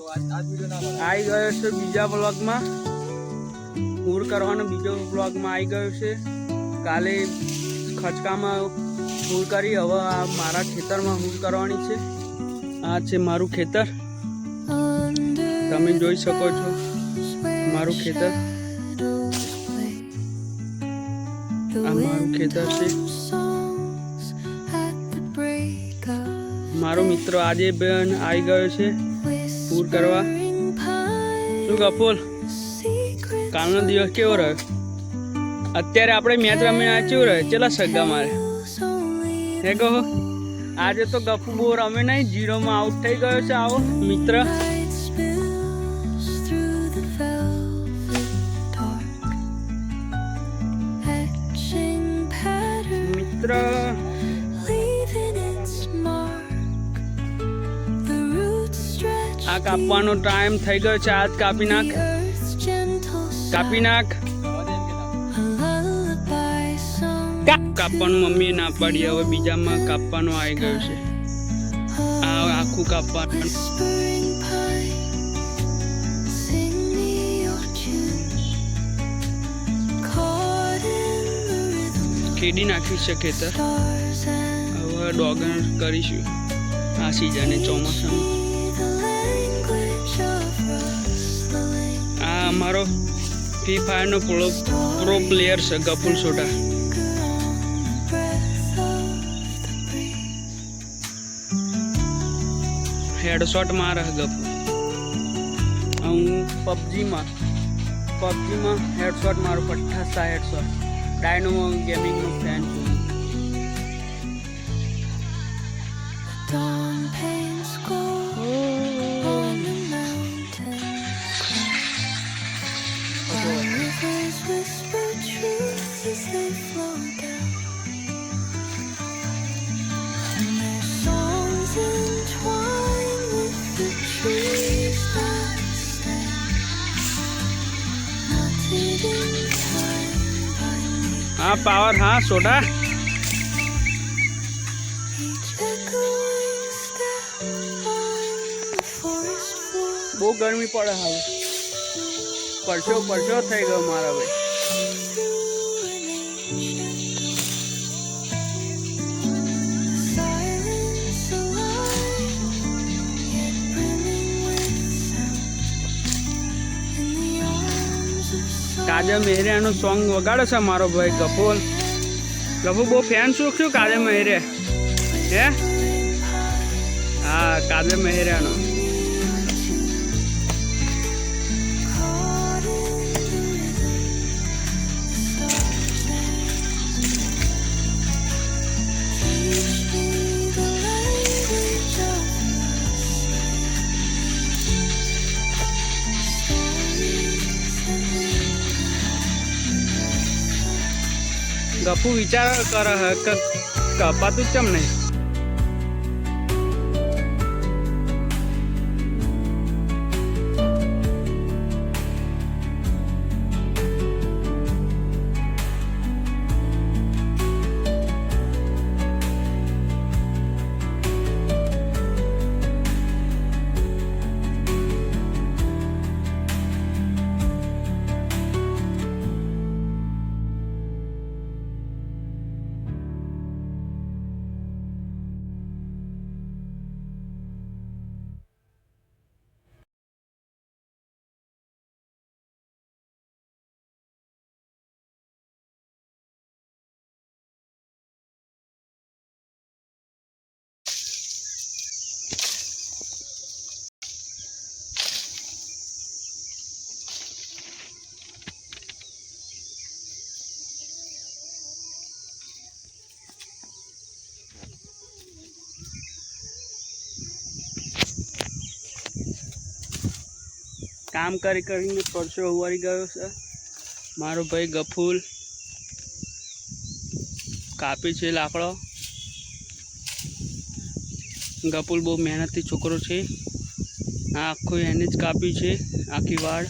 આવી ગયો છે બીજા બ્લોગમાં પૂર કરવાનો બીજો બ્લોગમાં આવી ગયો છે। કાલે ખચકામાં પૂર કરી, હવે આ મારા ખેતરમાં પૂર કરવાની છે। આ છે મારું ખેતર, તમે જોઈ શકો છો મારું ખેતર। આ મારું ખેતર છે। મારો મિત્ર આજે બેન આવી ગયો છે પૂર કરવા। શું કપૂર, કાલનો દિવસ કેવો રહ્યો? અત્યારે આપણે મેચ રમીને કેવું રહ્યો? ચેલા સગ્ગા મારે હે કહો? આજે તો ગફુ બહુ રમે નહીં, 0માં આઉટ થઈ ગયો છે। આવો મિત્ર, મિત્ર આ કાપવાનો ટાઈમ થઈ ગયો છે। આજ કાપી નાખ, કાપી નાખ। કાપવાનું મમ્મીએ ના પાડી, હવે બીજામાં કાપવાનું આવી ગયું છે। આ આખું કાપવાનું ખેડી નાખ્યું છે ખેતર। હવે ડોગર કરીશું આ સિઝને, ચોમાસામાં। આ અમારો ફ્રી ફાયરનો પ્રો પ્લેયર છે ગફુલ સોઢા। હેડશોટ મારે ગફુ। હું પબજીમાં હેડશોટ મારું 50 હેડશોટ। ડાયનો ગેમિંગનો ફેન છું। हाँ पावर, हाँ सोडा। બહુ ગરમી પડે, હવે પરસો થઈ ગયો મારા ભાઈ। કાજલ મહેરિયાનો સોંગ વગાડે છે મારો ભાઈ ગફુલ। ગફુ બહુ ફેન છું કાજલ મહેરિયા હે? હા, કાજલ મહેરિયાનો। ગફુ વિચાર કરે કે કપાતું ચમ નહીં? કામ કરીને પરસો ઉવારી ગયો છે મારો ભાઈ ગફુલ। કાપી છે લાકડો। ગફુલ બહુ મહેનતી છોકરો છે। આ આખું એને જ કાપી છે, આખી વાડ।